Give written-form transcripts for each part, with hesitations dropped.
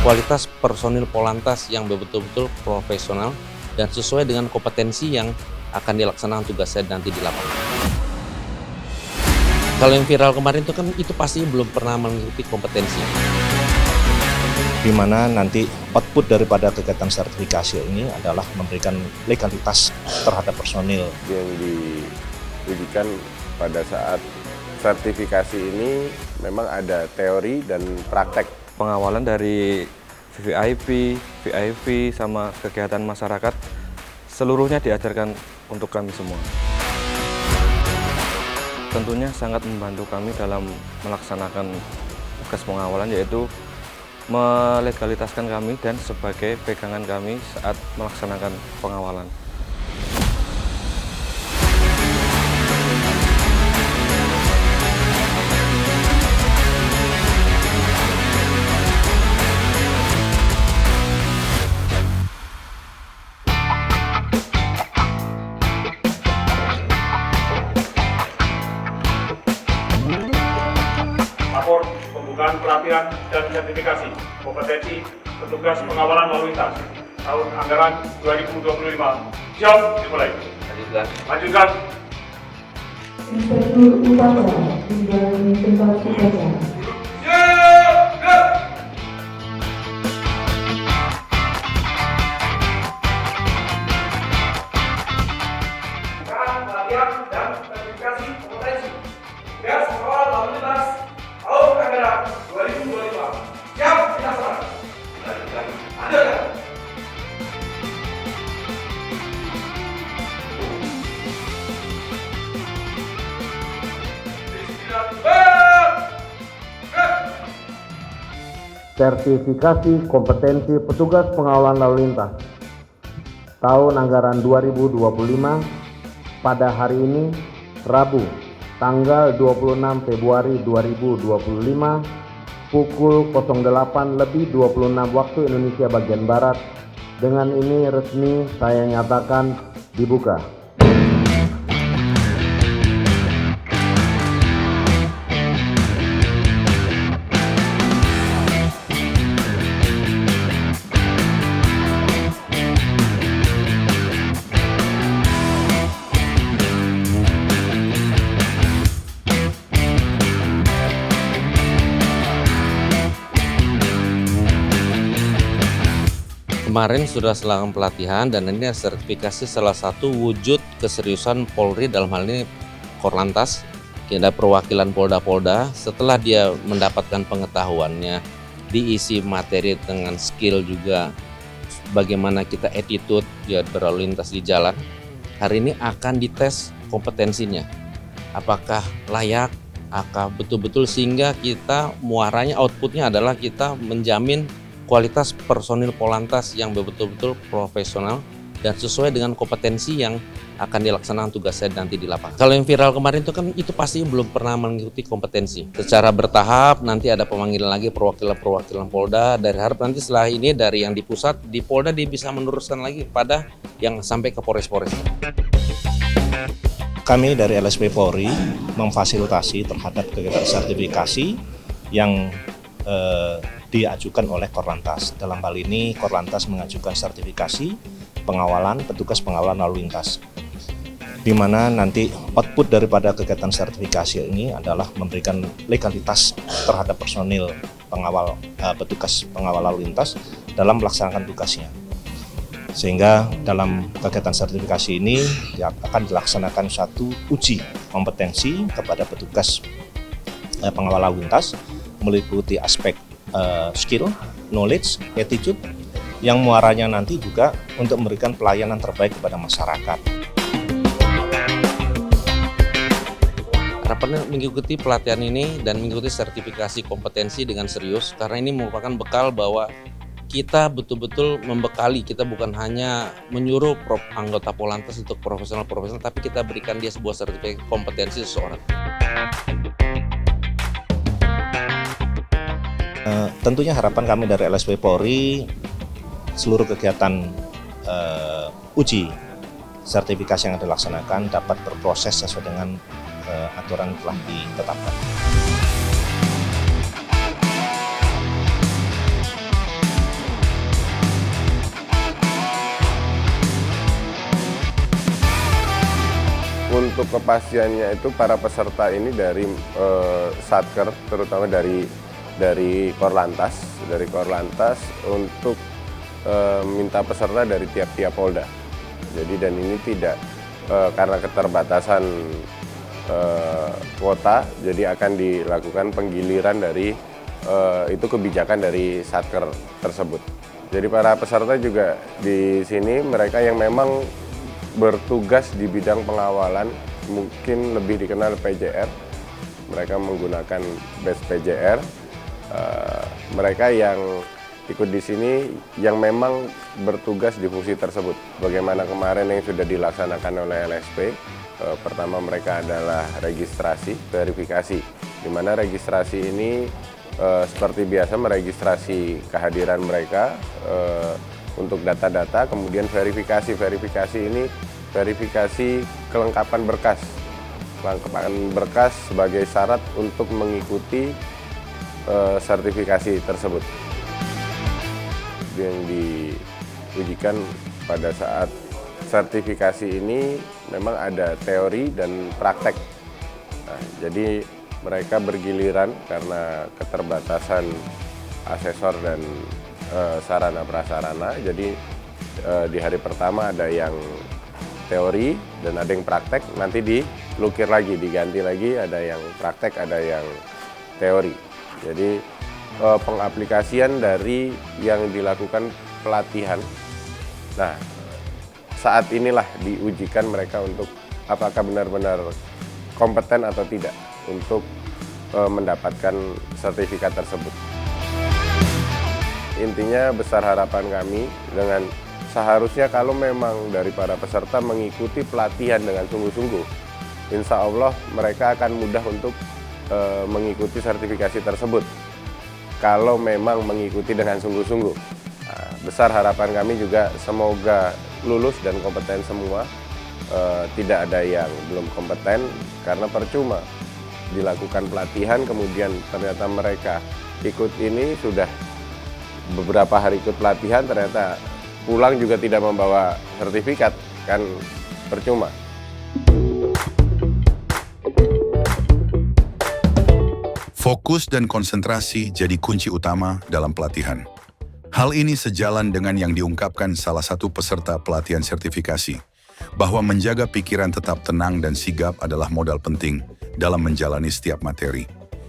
kualitas personil Polantas yang betul-betul profesional dan sesuai dengan kompetensi yang akan dilaksanakan tugasnya nanti di lapangan. Kalau yang viral kemarin itu kan itu pasti belum pernah mengikuti kompetensi. Di mana nanti output daripada kegiatan sertifikasi ini adalah memberikan legalitas terhadap personil. Yang diujikan pada saat sertifikasi ini memang ada teori dan praktek. Pengawalan dari VVIP, VIP, sama kegiatan masyarakat, seluruhnya diajarkan untuk kami semua. Tentunya sangat membantu kami dalam melaksanakan tugas pengawalan, yaitu melegalitaskan kami dan sebagai pegangan kami saat melaksanakan pengawalan. Lapor pembukaan pelatihan dan sertifikasi kompetensi petugas pengawalan lalu lintas tahun anggaran 2025. Siap, dimulai. Lanjutkan. Inspektur utama menjalani tempat upacara. Pelatihan dan sertifikasi kompetensi tugas pengawalan lalu lintas tahun anggaran 2025. Siap, dilaksanakan. Lanjutkan. Sertifikasi kompetensi petugas pengawalan lalu lintas tahun anggaran 2025 pada hari ini, Rabu, tanggal 26 Februari 2025, pukul 08.26 waktu Indonesia bagian Barat. Dengan ini resmi saya nyatakan dibuka. Kemarin sudah selama pelatihan dan ini sertifikasi salah satu wujud keseriusan Polri, dalam hal ini Korlantas, ada perwakilan Polda-Polda. Setelah dia mendapatkan pengetahuannya, diisi materi dengan skill juga, bagaimana kita attitude dia berlalu lintas di jalan. Hari ini akan dites kompetensinya, apakah layak, apakah betul-betul, sehingga kita muaranya, outputnya adalah kita menjamin kualitas personil Polantas yang betul-betul profesional dan sesuai dengan kompetensi yang akan dilaksanakan tugasnya nanti di lapangan. Kalau yang viral kemarin itu kan itu pasti belum pernah mengikuti kompetensi. Secara bertahap nanti ada pemanggilan lagi perwakilan Polda. Dari harap nanti setelah ini dari yang di pusat, di Polda dia bisa meneruskan lagi pada yang sampai ke Polres-Polres. Kami dari LSP Polri memfasilitasi terhadap kegiatan sertifikasi yang diajukan oleh Korlantas. Dalam hal ini Korlantas mengajukan sertifikasi pengawalan petugas pengawalan lalu lintas, di mana nanti output daripada kegiatan sertifikasi ini adalah memberikan legalitas terhadap personil pengawal petugas pengawal lalu lintas dalam melaksanakan tugasnya. Sehingga dalam kegiatan sertifikasi ini akan dilaksanakan satu uji kompetensi kepada petugas pengawal lalu lintas, meliputi aspek skill, knowledge, attitude, yang muaranya nanti juga untuk memberikan pelayanan terbaik kepada masyarakat. Harapannya mengikuti pelatihan ini dan mengikuti sertifikasi kompetensi dengan serius, karena ini merupakan bekal bahwa kita betul-betul membekali, kita bukan hanya menyuruh anggota Polantas untuk profesional-profesional, tapi kita berikan dia sebuah sertifikasi kompetensi seseorang. Tentunya harapan kami dari LSP Polri, seluruh kegiatan uji sertifikasi yang dilaksanakan dapat berproses sesuai dengan aturan yang telah ditetapkan. kepastiannya itu para peserta ini dari Satker, terutama dari Korlantas, untuk minta peserta dari tiap-tiap Polda. Jadi dan ini tidak karena keterbatasan kuota, jadi akan dilakukan penggiliran dari itu kebijakan dari Satker tersebut. Jadi para peserta juga di sini mereka yang memang bertugas di bidang pengawalan, mungkin lebih dikenal PJR. Mereka menggunakan badge PJR. Mereka yang ikut di sini yang memang bertugas di fungsi tersebut. Bagaimana kemarin yang sudah dilaksanakan oleh LSP, pertama mereka adalah registrasi, verifikasi, di mana registrasi ini seperti biasa meregistrasi kehadiran mereka untuk data-data, kemudian verifikasi ini verifikasi kelengkapan berkas sebagai syarat untuk mengikuti sertifikasi tersebut. Yang diujikan pada saat sertifikasi ini memang ada teori dan praktek. Nah, jadi mereka bergiliran karena keterbatasan asesor dan sarana prasarana. Jadi di hari pertama ada yang teori dan ada yang praktek, nanti dilukir lagi, diganti lagi, ada yang praktek, ada yang teori. Jadi pengaplikasian dari yang dilakukan pelatihan. Nah, saat inilah diujikan mereka untuk apakah benar-benar kompeten atau tidak untuk mendapatkan sertifikat tersebut. Intinya besar harapan kami dengan seharusnya kalau memang dari para peserta mengikuti pelatihan dengan sungguh-sungguh, insya Allah mereka akan mudah untuk mengikuti sertifikasi tersebut. Kalau memang mengikuti dengan sungguh-sungguh. Nah, besar harapan kami juga semoga lulus dan kompeten semua. Tidak ada yang belum kompeten karena percuma dilakukan pelatihan kemudian ternyata mereka ikut ini sudah beberapa hari ikut pelatihan ternyata pulang juga tidak membawa sertifikat, kan percuma. Fokus dan konsentrasi jadi kunci utama dalam pelatihan. Hal ini sejalan dengan yang diungkapkan salah satu peserta pelatihan sertifikasi, bahwa menjaga pikiran tetap tenang dan sigap adalah modal penting dalam menjalani setiap materi.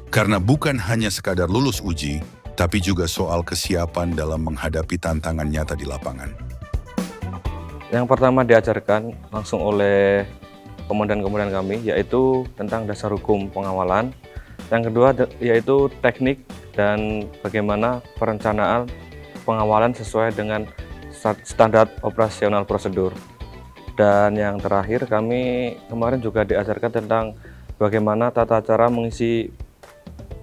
Karena bukan hanya sekadar lulus uji, tapi juga soal kesiapan dalam menghadapi tantangan nyata di lapangan. Yang pertama diajarkan langsung oleh komandan-komandan kami, yaitu tentang dasar hukum pengawalan. Yang kedua yaitu teknik dan bagaimana perencanaan pengawalan sesuai dengan standar operasional prosedur. Dan yang terakhir kami kemarin juga diajarkan tentang bagaimana tata cara mengisi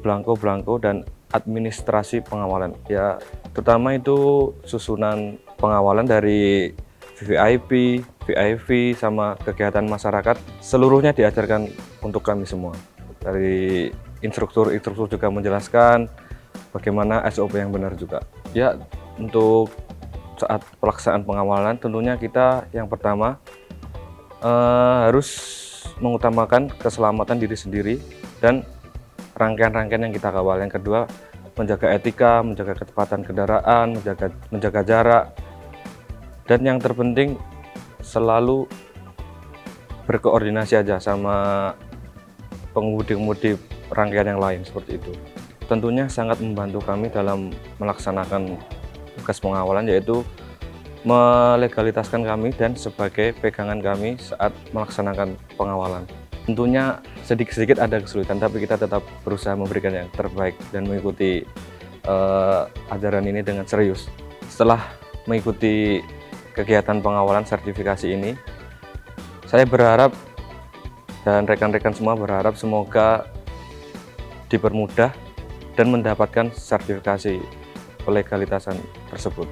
belangko-belangko dan administrasi pengawalan. Ya, terutama itu susunan pengawalan dari VVIP, VIV, sama kegiatan masyarakat. Seluruhnya diajarkan untuk kami semua. Dari instruktur juga menjelaskan bagaimana SOP yang benar juga. Ya, untuk saat pelaksanaan pengawalan tentunya kita yang pertama harus mengutamakan keselamatan diri sendiri dan rangkaian-rangkaian yang kita kawal. Yang kedua, menjaga etika, menjaga ketepatan kendaraan, menjaga jarak, dan yang terpenting selalu berkoordinasi aja sama pengemudi-pengemudi rangkaian yang lain seperti itu. Tentunya sangat membantu kami dalam melaksanakan tugas pengawalan, yaitu melegalitaskan kami dan sebagai pegangan kami saat melaksanakan pengawalan. Tentunya sedikit-sedikit ada kesulitan, tapi kita tetap berusaha memberikan yang terbaik dan mengikuti ajaran ini dengan serius. Setelah mengikuti kegiatan pengawalan sertifikasi ini, saya berharap dan rekan-rekan semua berharap semoga dipermudah dan mendapatkan sertifikasi pelegalitasan tersebut.